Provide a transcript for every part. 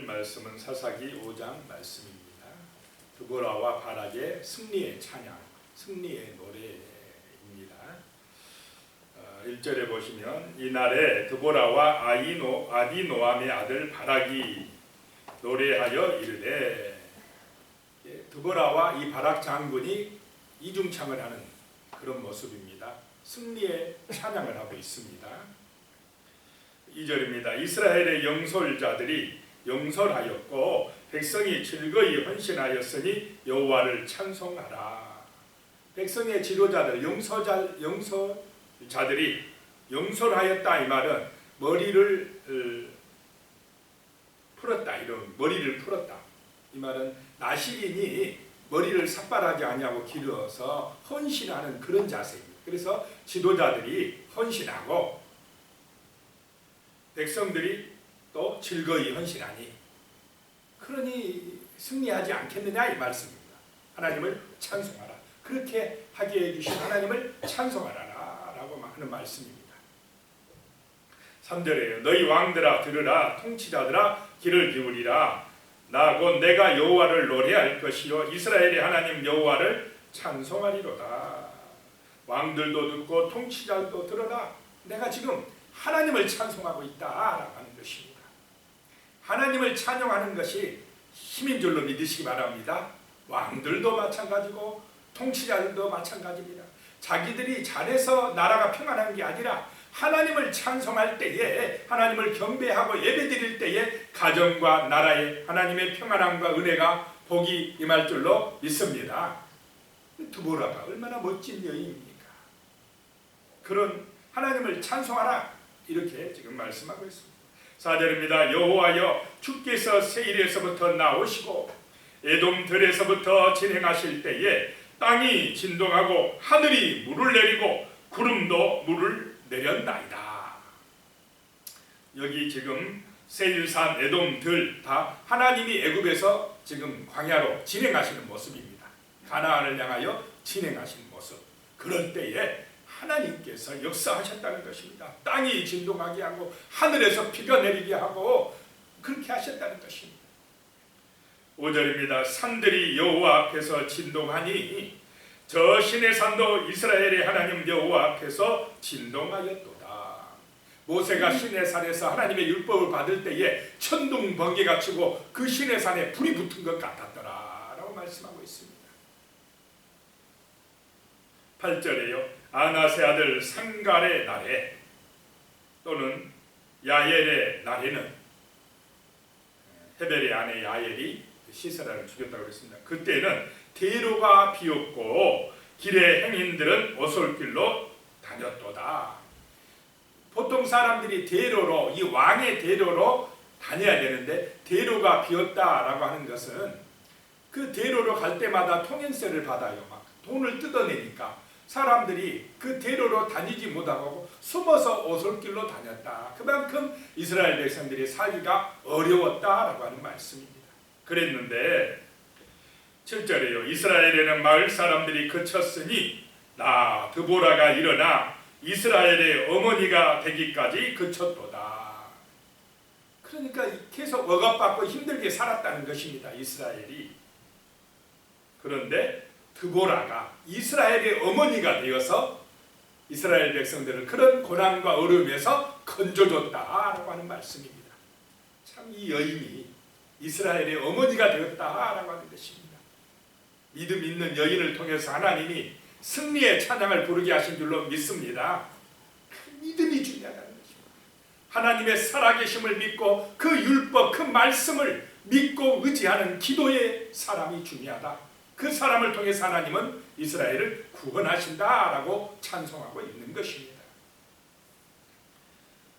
말씀은 사사기 5장 말씀입니다. 드보라와 바락의 승리의 찬양, 승리의 노래입니다. 1절에 보시면 이날에 드보라와 아디노암의 아들 바락이 노래하여 이르되, 드보라와 이 바락 장군이 이중창을 하는 그런 모습입니다. 승리의 찬양을 하고 있습니다. 2절입니다. 이스라엘의 영솔자들이 영설하였고 백성이 즐거이 헌신하였으니 여호와를 찬송하라. 백성의 지도자들 영설자들이 영설하였다, 이 말은 머리를 풀었다, 이런 머리를 풀었다. 이 말은 나시린이 머리를 삭발하지 아니하고 길어서 헌신하는 그런 자세입니다. 그래서 지도자들이 헌신하고 백성들이 또 즐거이 헌신하니 그러니 승리하지 않겠느냐, 이 말씀입니다. 하나님을 찬송하라. 그렇게 하게 해주신 하나님을 찬송하라 라고 하는 말씀입니다. 3절에요. 너희 왕들아 들으라, 통치자들아 귀를 기울이라. 나 곧 내가 여호와를 노래할 것이요 이스라엘의 하나님 여호와를 찬송하리로다. 왕들도 듣고 통치자들도 들어라. 내가 지금 하나님을 찬송하고 있다라고 하는 것입니다. 하나님을 찬양하는 것이 힘인 줄로 믿으시기 바랍니다. 왕들도 마찬가지고 통치자들도 마찬가지입니다. 자기들이 잘해서 나라가 평안한 게 아니라 하나님을 찬송할 때에, 하나님을 경배하고 예배드릴 때에 가정과 나라에 하나님의 평안함과 은혜가 복이 임할 줄로 믿습니다. 드보라가 얼마나 멋진 여인입니까? 그런 하나님을 찬송하라, 이렇게 지금 말씀하고 있습니다. 4절입니다. 여호와여 주께서 세일에서부터 나오시고 에돔 들에서부터 진행하실 때에 땅이 진동하고 하늘이 물을 내리고 구름도 물을 내렸나이다. 여기 지금 세일산, 에돔 들 다 하나님이 애굽에서 지금 광야로 진행하시는 모습입니다. 가나안을 향하여 진행하시는 모습. 그럴 때에 하나님께서 역사하셨다는 것입니다. 땅이 진동하게 하고 하늘에서 비가 내리게 하고 그렇게 하셨다는 것입니다. 5절입니다. 산들이 여호와 앞에서 진동하니 저 신의 산도 이스라엘의 하나님 여호와 앞에서 진동하였도다. 모세가 신의 산에서 하나님의 율법을 받을 때에 천둥 번개가 치고 그 신의 산에 불이 붙은 것 같았더라 라고 말씀하고 있습니다. 8절에요. 아나세 아들 상갈의 날에 또는 야엘의 날에는, 헤벨의 아내 야엘이 시세라를 죽였다고 했습니다. 그때는 대로가 비었고 길의 행인들은 오솔길로 다녔도다. 보통 사람들이 대로로, 이 왕의 대로로 다녀야 되는데 대로가 비었다라고 하는 것은 그 대로로 갈 때마다 통행세를 받아요. 막 돈을 뜯어내니까 사람들이 그 대로로 다니지 못하고 숨어서 오솔길로 다녔다. 그만큼 이스라엘 백성들이 살기가 어려웠다라고 하는 말씀입니다. 그랬는데 7절에요. 이스라엘에는 마을 사람들이 그쳤으니 나 드보라가 일어나 이스라엘의 어머니가 되기까지 그쳤도다. 그러니까 계속 억압받고 힘들게 살았다는 것입니다, 이스라엘이. 그런데 드보라가 이스라엘의 어머니가 되어서 이스라엘 백성들을 그런 고난과 어려움에서 건져줬다라고 하는 말씀입니다. 참 이 여인이 이스라엘의 어머니가 되었다라고 하는 것입니다. 믿음 있는 여인을 통해서 하나님이 승리의 찬양을 부르게 하신 줄로 믿습니다. 그 믿음이 중요하다는 것입니다. 하나님의 살아계심을 믿고 그 율법, 그 말씀을 믿고 의지하는 기도의 사람이 중요하다. 그 사람을 통해서 하나님은 이스라엘을 구원하신다라고 찬송하고 있는 것입니다.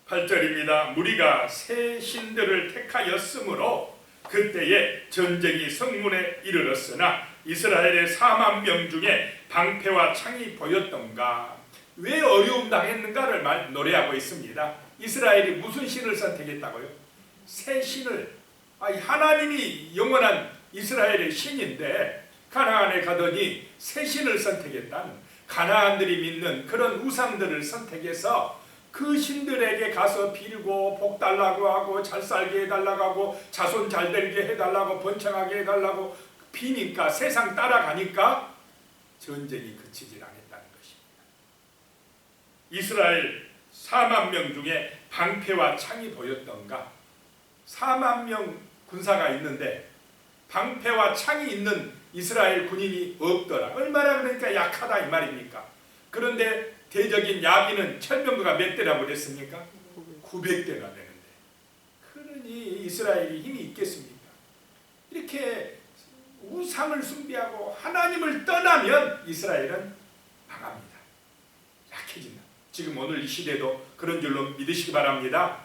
8절입니다. 무리가 새 신들을 택하였으므로 그때에 전쟁이 성문에 이르렀으나 이스라엘의 4만 명 중에 방패와 창이 보였던가. 왜 어려움 당했는가를 노래하고 있습니다. 이스라엘이 무슨 신을 선택했다고요? 새 신을. 하나님이 영원한 이스라엘의 신인데 가나안에 가더니 새 신을 선택했다는, 가나안들이 믿는 그런 우상들을 선택해서 그 신들에게 가서 빌고 복 달라고 하고 잘 살게 해달라고 하고 자손 잘 되게 해달라고 번창하게 해달라고 비니까 세상 따라가니까 전쟁이 그치질 않았다는 것입니다. 이스라엘 4만 명 중에 방패와 창이 보였던가? 4만 명 군사가 있는데 방패와 창이 있는 이스라엘 군인이 없더라. 얼마나 그러니까 약하다 이 말입니까? 그런데 대적인 야빈은 철병거가 몇 대라고 그랬습니까? 900대가 되는데 그러니 이스라엘이 힘이 있겠습니까? 이렇게 우상을 숭배하고 하나님을 떠나면 이스라엘은 망합니다. 약해진다. 지금 오늘 이 시대도 그런 줄로 믿으시기 바랍니다.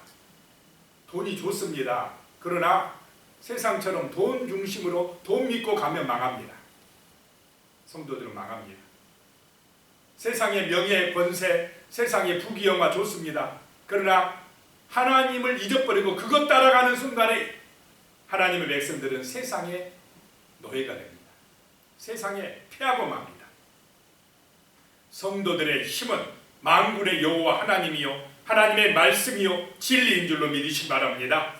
돈이 좋습니다. 그러나 세상처럼 돈 중심으로 돈 믿고 가면 망합니다. 성도들은 망합니다. 세상의 명예, 권세, 세상의 부귀영화 좋습니다. 그러나 하나님을 잊어버리고 그것 따라가는 순간에 하나님의 백성들은 세상의 노예가 됩니다. 세상에 패하고 맙니다. 성도들의 힘은 만군의 여호와 하나님이요 하나님의 말씀이요 진리인 줄로 믿으시기 바랍니다.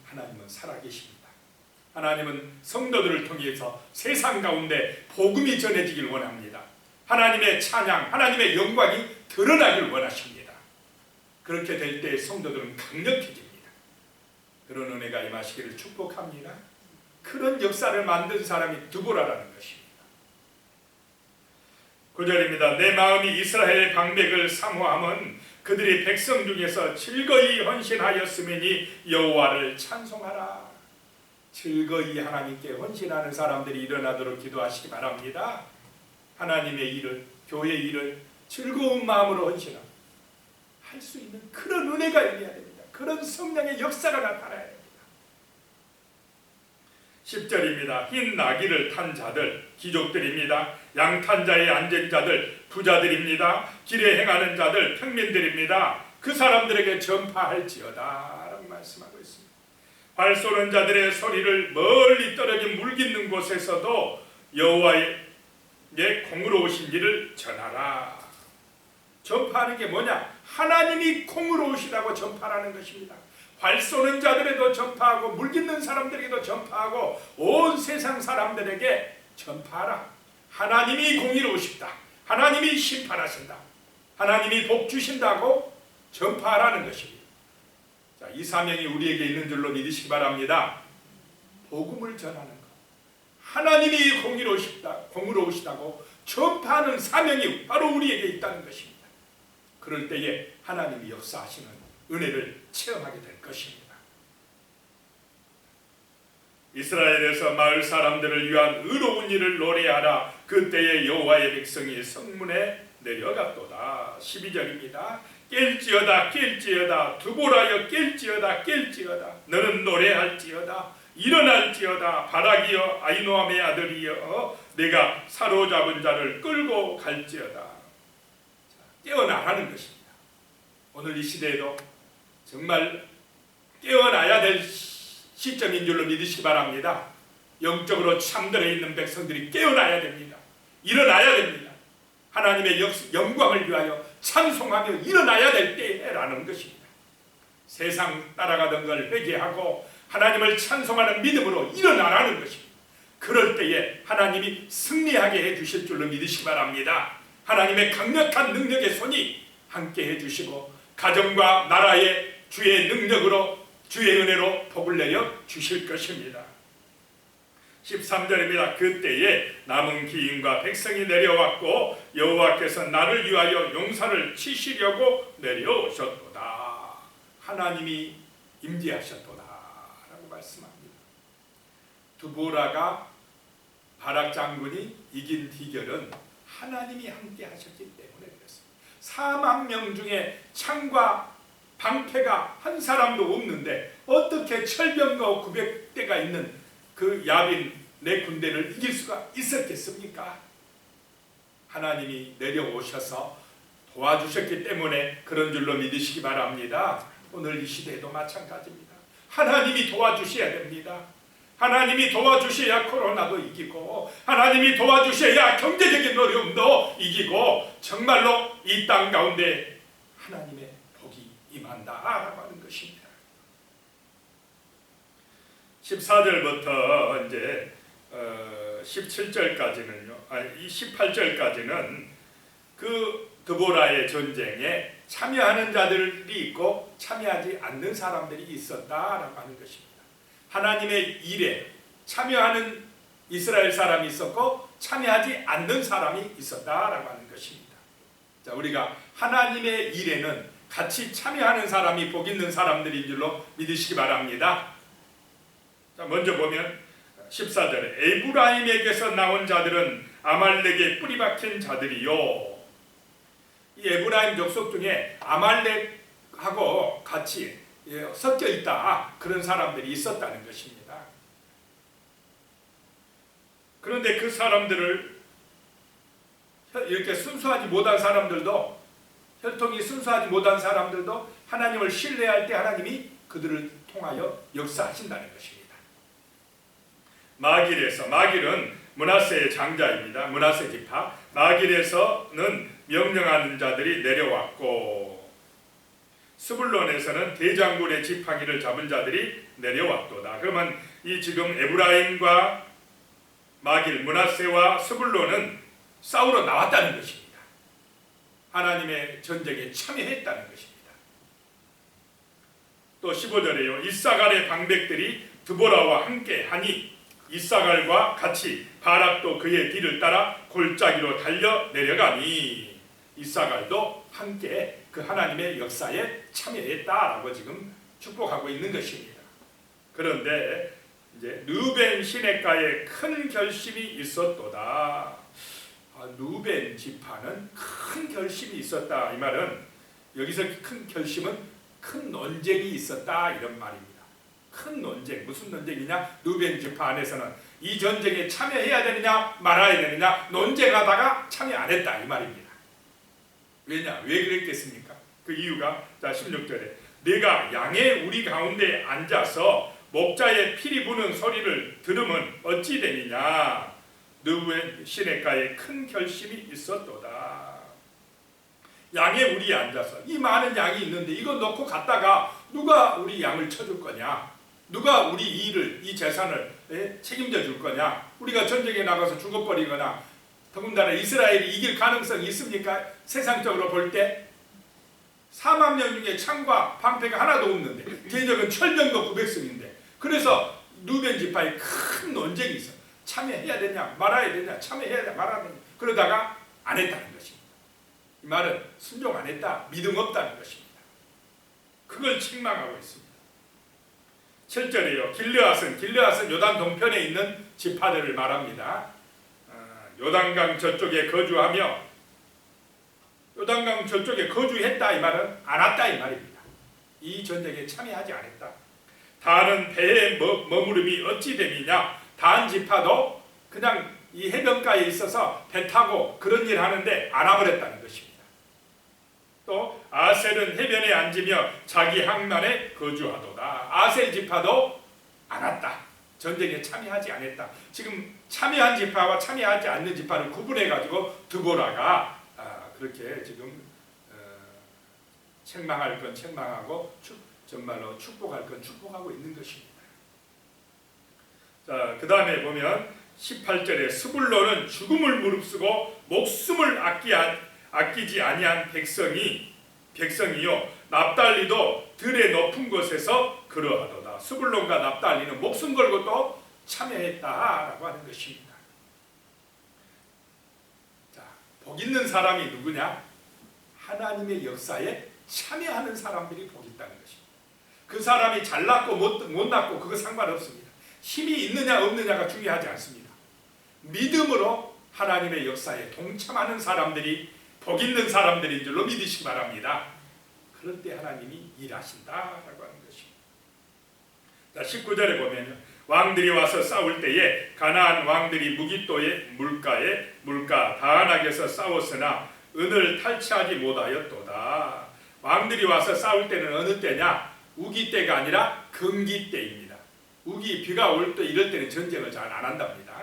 하나님은 살아계십니다. 하나님은 성도들을 통해서 세상 가운데 복음이 전해지길 원합니다. 하나님의 찬양, 하나님의 영광이 드러나길 원하십니다. 그렇게 될 때 성도들은 강력해집니다. 그런 은혜가 임하시기를 축복합니다. 그런 역사를 만든 사람이 드보라라는 것입니다. 9절입니다. 내 마음이 이스라엘의 방백을 사모함은 그들이 백성 중에서 즐거이 헌신하였으니 여호와를 찬송하라. 즐거이 하나님께 헌신하는 사람들이 일어나도록 기도하시기 바랍니다. 하나님의 일을, 교회의 일을 즐거운 마음으로 헌신하고 할 수 있는 그런 은혜가 있어야 됩니다. 그런 성령의 역사가 나타나야 됩니다. 10절입니다. 흰 나귀를 탄 자들, 귀족들입니다. 양 탄 자에 앉은 자들, 부자들입니다. 길에 행하는 자들, 평민들입니다. 그 사람들에게 전파할지어다 라고 말씀하고 있습니다. 발 쏘는 자들의 소리를 멀리 떨어진 물 깃는 곳에서도 여호와의 공의로우신 일을 전하라. 전파하는 게 뭐냐? 하나님이 공의로우시다고 전파하는 것입니다. 발 쏘는 자들에도 전파하고 물 깃는 사람들에게도 전파하고 온 세상 사람들에게 전파하라. 하나님이 공의로우시다. 하나님이 심판하신다. 하나님이 복 주신다고 전파하라는 것입니다. 자, 이 사명이 우리에게 있는 줄로 믿으시기 바랍니다. 복음을 전하는 것. 하나님이 공의로우시다고 전파하는 사명이 바로 우리에게 있다는 것입니다. 그럴 때에 하나님이 역사하시는 은혜를 체험하게 될 것입니다. 이스라엘에서 마을 사람들을 위한 의로운 일을 노래하라. 그때에 여호와의 백성이 성문에 내려갔도다. 12절입니다. 깰지어다 깰지어다 두보라여 깰지어다 깰지어다 너는 노래할지어다 일어날지어다 바라기여 아히노함의 아들이여 내가 사로잡은 자를 끌고 갈지어다. 깨어나라는 것입니다. 오늘 이 시대에도 정말 깨어나야 될 시점인 줄로 믿으시기 바랍니다. 영적으로 잠들어 있는 백성들이 깨어나야 됩니다. 일어나야 됩니다. 하나님의 영광을 위하여 찬송하며 일어나야 될 때라는 것입니다. 세상 따라가던 걸 회개하고 하나님을 찬송하는 믿음으로 일어나라는 것입니다. 그럴 때에 하나님이 승리하게 해주실 줄로 믿으시기 바랍니다. 하나님의 강력한 능력의 손이 함께 해주시고 가정과 나라의 주의 능력으로 주의 은혜로 복을 내려 주실 것입니다. 13절입니다. 그때에 남은 기인과 백성이 내려왔고 여호와께서 나를 위하여 용사를 치시려고 내려오셨도다. 하나님이 임재하셨도다 라고 말씀합니다. 두보라가 바락 장군이 이긴 비결은 하나님이 함께 하셨기 때문에 그렇습니다. 4만 명 중에 창과 방패가 한 사람도 없는데 어떻게 철병거 900대가 있는 그 야빈 내 군대를 이길 수가 있었겠습니까? 하나님이 내려오셔서 도와주셨기 때문에 그런 줄로 믿으시기 바랍니다. 오늘 이 시대에도 마찬가지입니다. 하나님이 도와주셔야 됩니다. 하나님이 도와주셔야 코로나도 이기고 하나님이 도와주셔야 경제적인 어려움도 이기고 정말로 이 땅 가운데 하나님의 복이 임한다라고 하는 것입니다. 14절부터 이제 17절까지는요, 이 18절까지는 그 드보라의 전쟁에 참여하는 자들이 있고 참여하지 않는 사람들이 있었다라고 하는 것입니다. 하나님의 일에 참여하는 이스라엘 사람이 있었고 참여하지 않는 사람이 있었다라고 하는 것입니다. 자, 우리가 하나님의 일에는 같이 참여하는 사람이 복 있는 사람들인 줄로 믿으시기 바랍니다. 자, 먼저 보면 14절에 에브라임에게서 나온 자들은 아말렉에 뿌리 박힌 자들이요. 이 에브라임 족속 중에 아말렉하고 같이 섞여 있다, 그런 사람들이 있었다는 것입니다. 그런데 그 사람들을 이렇게 순수하지 못한 사람들도, 혈통이 순수하지 못한 사람들도 하나님을 신뢰할 때 하나님이 그들을 통하여 역사하신다는 것입니다. 마길은 므낫세의 장자입니다. 므낫세 지파. 마길에서는 명령하는 자들이 내려왔고, 스불론에서는 대장군의 지팡이를 잡은 자들이 내려왔도다. 그러면 이 지금 에브라임과 마길, 므낫세와 스불론은 싸우러 나왔다는 것입니다. 하나님의 전쟁에 참여했다는 것입니다. 또 15절에요. 이사갈의 방백들이 드보라와 함께 하니 이사갈과 같이 바락도 그의 뒤를 따라 골짜기로 달려 내려가니, 이사갈도 함께 그 하나님의 역사에 참여했다라고 지금 축복하고 있는 것입니다. 그런데 이제 르벤 시냇가에 큰 결심이 있었도다. 르벤 지파는 큰 결심이 있었다. 이 말은 여기서 큰 결심은 큰 논쟁이 있었다, 이런 말입니다. 큰 논쟁, 무슨 논쟁이냐? 르벤 지파 안에서는 이 전쟁에 참여해야 되느냐 말아야 되느냐 논쟁하다가 참여 안 했다, 이 말입니다. 왜냐? 왜 그랬겠습니까? 그 이유가, 자 16절에 내가 양의 우리 가운데 앉아서 목자의 피리 부는 소리를 들으면 어찌 되느냐? 르벤 시냇가에 큰 결심이 있었도다. 양의 우리에 앉아서, 이 많은 양이 있는데 이거 놓고 갔다가 누가 우리 양을 쳐줄 거냐? 누가 우리 이 재산을 책임져 줄 거냐? 우리가 전쟁에 나가서 죽어버리거나, 더군다나 이스라엘이 이길 가능성이 있습니까? 세상적으로 볼 때 4만 명 중에 창과 방패가 하나도 없는데, 대적은 철병도 900승인데, 그래서 르벤 지파에 큰 논쟁이 있어. 참여해야 되냐 말아야 되냐, 참여해야 되냐 말아야 되냐, 그러다가 안 했다는 것입니다. 이 말은 순종 안 했다, 믿음 없다는 것입니다. 그걸 책망하고 있습니다. 7절이에요. 길르앗은 요단 동편에 있는 지파들을 말합니다. 요단강 저쪽에 거주하며, 요단강 저쪽에 거주했다 이 말은 안 왔다 이 말입니다. 이 전쟁에 참여하지 않았다. 단은 배에 머무름이 어찌 됨이냐? 단 지파도 그냥 이 해변가에 있어서 배 타고 그런 일 하는데 안 와버렸다는 것입니다. 또 아셀은 해변에 앉으며 자기 항만에 거주하도다. 아셀 지파도 안 왔다. 전쟁에 참여하지 않았다. 지금 참여한 지파와 참여하지 않는 지파를 구분해가지고 드보라가 그렇게 지금 책망할 건 책망하고 정말로 축복할 건 축복하고 있는 것입니다. 자, 그 다음에 보면 18절에 스불론은 죽음을 무릅쓰고 목숨을 아끼지 아니한 백성이요 납달리도 들의 높은 곳에서 그러하도다. 스불론과 납달리는 목숨 걸고 또 참여했다라고 하는 것입니다. 자, 복 있는 사람이 누구냐? 하나님의 역사에 참여하는 사람들이 복 있다는 것입니다. 그 사람이 잘났고 못났고 그거 상관없습니다. 힘이 있느냐 없느냐가 중요하지 않습니다. 믿음으로 하나님의 역사에 동참하는 사람들이 복 있는 사람들인 줄로 믿으시기 바랍니다. 그럴 때 하나님이 일하신다라고 하는 것입니다. 자, 19절에 보면 왕들이 와서 싸울 때에 가나안 왕들이 무깃도의 물가 다안악에서 싸웠으나 은을 탈취하지 못하였도다. 왕들이 와서 싸울 때는 어느 때냐? 우기 때가 아니라 금기 때입니다. 비가 올 때 이럴 때는 전쟁을 잘 안 한답니다.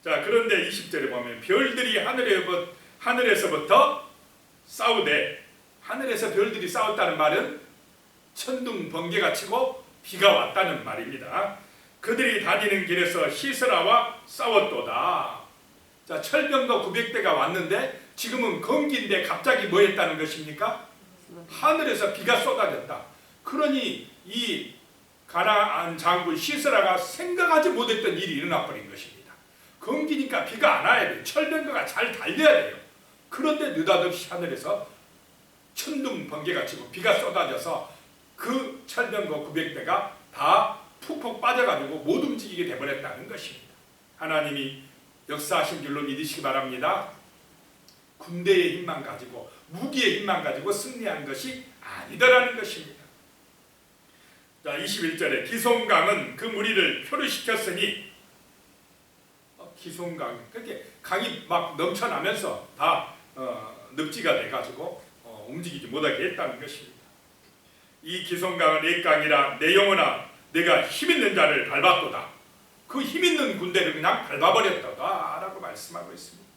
자, 그런데 20절에 보면 별들이 하늘에서부터 싸우되 하늘에서 별들이 싸웠다는 말은 천둥 번개가 치고 비가 왔다는 말입니다. 그들이 다니는 길에서 시스라와 싸웠도다. 자, 철병거 900대가 왔는데 지금은 건기인데 갑자기 뭐 했다는 것입니까? 하늘에서 비가 쏟아졌다. 그러니 이 가나안 장군 시스라가 생각하지 못했던 일이 일어나 버린 것입니다. 건기니까 비가 안 와야 돼요. 철병거가 잘 달려야 돼요. 그런데 느닷없이 하늘에서 천둥 번개가 치고 비가 쏟아져서 그 철병거 900대가 다 푹푹 빠져가지고 못 움직이게 돼버렸다는 것입니다. 하나님이 역사하신 줄로 믿으시기 바랍니다. 군대의 힘만 가지고 무기의 힘만 가지고 승리한 것이 아니더라는 것입니다. 자, 21절에 기송강은 그 무리를 표류시켰으니 기송강, 그렇게 강이 막 넘쳐나면서 다 늪지가 돼가지고 움직이지 못하게 했다는 것입니다. 이 기송강은 액강이라 내 영혼아 내가 힘있는 자를 밟았도다. 그 힘있는 군대를 그냥 밟아버렸다 라고 말씀하고 있습니다.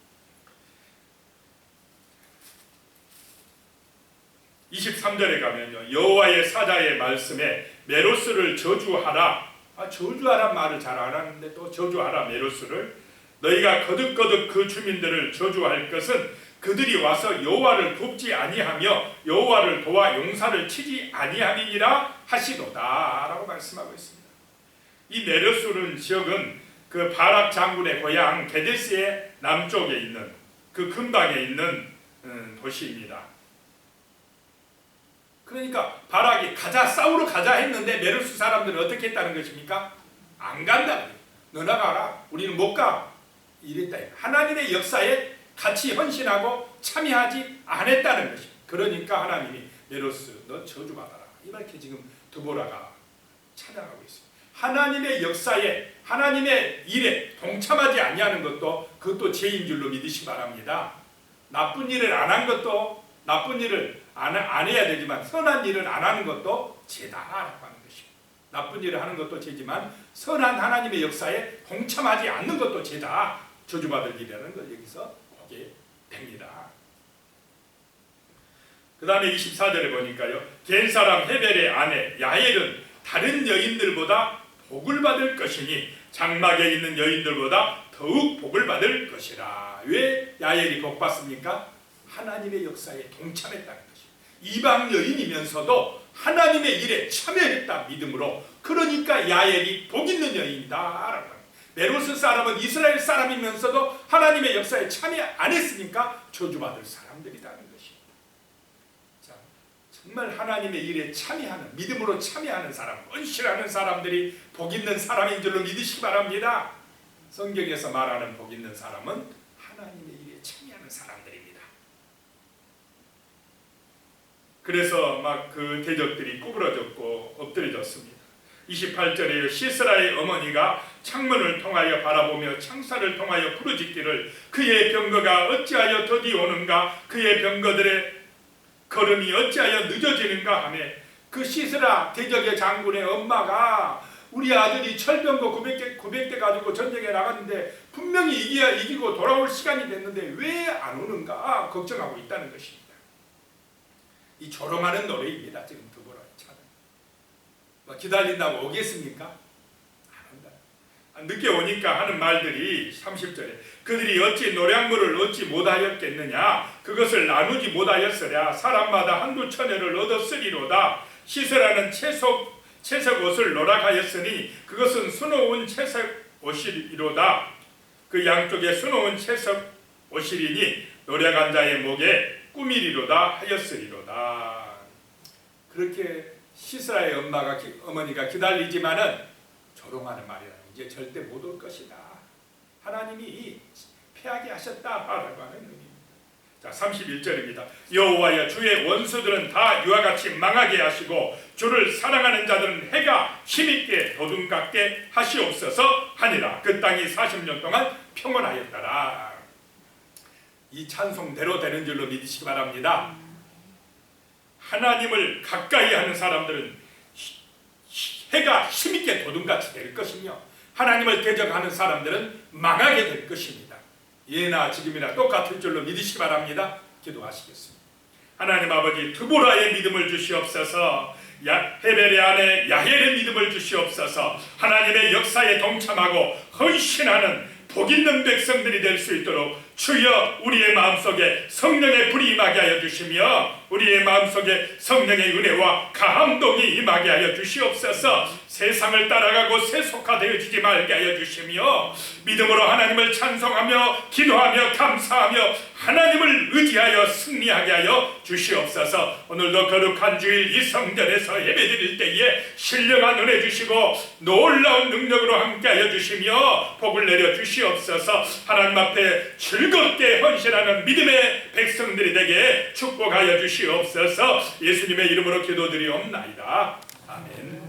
23절에 가면요, 여호와의 사자의 말씀에 메로스를 저주하라. 저주하란 말을 잘 알았는데 또 저주하라 메로스를. 너희가 거듭거듭 그 주민들을 저주할 것은 그들이 와서 여호와를 돕지 아니하며 여호와를 도와 용사를 치지 아니함이니라 하시도다 라고 말씀하고 있습니다. 이 메로스는 지역은 그 바락 장군의 고향 게데스의 남쪽에 있는 그 근방에 있는 도시입니다. 그러니까 바락이 가자, 싸우러 가자 했는데 메로스 사람들은 어떻게 했다는 것입니까? 안 간다. 너나 가라. 우리는 못 가. 이랬다. 하나님의 역사에 같이 헌신하고 참여하지 않았다는 것입니다. 그러니까 하나님이 메로스 너 저주받아라. 이렇게 지금 드보라가 찬양하고 있습니다. 하나님의 역사에 하나님의 일에 동참하지 아니하는 것도 그것도 죄인 줄로 믿으시기 바랍니다. 나쁜 일을 안 한 것도 나쁜 일을 안 해야 되지만 선한 일을 안 하는 것도 죄다라고 하는 것입니다. 나쁜 일을 하는 것도 죄지만 선한 하나님의 역사에 동참하지 않는 것도 죄다. 저주받을 일이라는 걸 여기서 보게 됩니다. 그 다음에 24절에 보니까요, 겐사람 헤벨의 아내 야엘은 다른 여인들보다 복을 받을 것이니 장막에 있는 여인들보다 더욱 복을 받을 것이라. 왜 야엘이 복 받습니까? 하나님의 역사에 동참했다는 것입니다. 이방 여인이면서도 하나님의 일에 참여했다 믿음으로. 그러니까 야엘이 복 있는 여인이다 라고 합니다. 메로스 사람은 이스라엘 사람이면서도 하나님의 역사에 참여 안 했으니까 저주받을 사람들이라는 것입니다. 자, 정말 하나님의 일에 참여하는, 믿음으로 참여하는 사람, 헌신하는 사람들이 복 있는 사람인 줄로 믿으시기 바랍니다. 성경에서 말하는 복 있는 사람은 하나님의 일에 참여하는 사람들입니다. 그래서 막 그 대적들이 구부러졌고 엎드려졌습니다. 28절에 시스라의 어머니가 창문을 통하여 바라보며 창살을 통하여 부르짖기를 그의 병거가 어찌하여 더디 오는가, 그의 병거들의 걸음이 어찌하여 늦어지는가 하며, 그 시스라 대적의 장군의 엄마가 우리 아들이 철병거 900대 가지고 전쟁에 나갔는데 분명히 이기고 돌아올 시간이 됐는데 왜 안 오는가 걱정하고 있다는 것입니다. 이 조롱하는 노래입니다. 지금 드보라 차는 기다린다고 오겠습니까? 안 온다. 늦게 오니까 하는 말들이 30절에 그들이 어찌 노량물을 얻지 못하였겠느냐, 그것을 나누지 못하였으랴. 사람마다 한두 처녀를 얻었으리로다. 시스라는 채석 옷을 노락하였으니 그것은 수놓은 채석 옷이로다. 그 양쪽에 수놓은 채석 옷이리니 노력한 자의 목에 꾸미리로다 하였으리로다. 그렇게 시스라의 어머니가 기다리지만은 조롱하는 말이라. 이제 절대 못 올 것이다. 하나님이 패하게 하셨다라고 하는 의미입니다. 자, 31절입니다. 여호와여, 주의 원수들은 다 이와 같이 망하게 하시고 주를 사랑하는 자들은 해가 힘있게 도둑같게 하시옵소서 하니라. 그 땅이 40년 동안 평온하였더라. 이 찬송대로 되는 줄로 믿으시기 바랍니다. 하나님을 가까이 하는 사람들은 해가 힘있게 도둑같이 될 것이며 하나님을 대적하는 사람들은 망하게 될 것입니다. 예나 지금이나 똑같을 줄로 믿으시기 바랍니다. 기도하시겠습니다. 하나님 아버지 드보라의 믿음을 주시옵소서. 헤벨의 아내 야헬의 믿음을 주시옵소서. 하나님의 역사에 동참하고 헌신하는 복 있는 백성들이 될 수 있도록 주여 우리의 마음속에 성령의 불이 임하게 하여 주시며 우리의 마음속에 성령의 은혜와 감동이 임하게 하여 주시옵소서. 세상을 따라가고 세속화되어지지 말게 하여 주시며 믿음으로 하나님을 찬송하며 기도하며 감사하며 하나님을 의지하여 승리하게 하여 주시옵소서. 오늘도 거룩한 주일 이 성전에서 예배드릴 때에 신령한 은혜 주시고 놀라운 능력으로 함께하여 주시며 복을 내려 주시옵소서. 하나님 앞에 즐겁게 헌신하는 믿음의 백성들이 되게 축복하여 주시옵소서. 예수님의 이름으로 기도드리옵나이다. 아멘.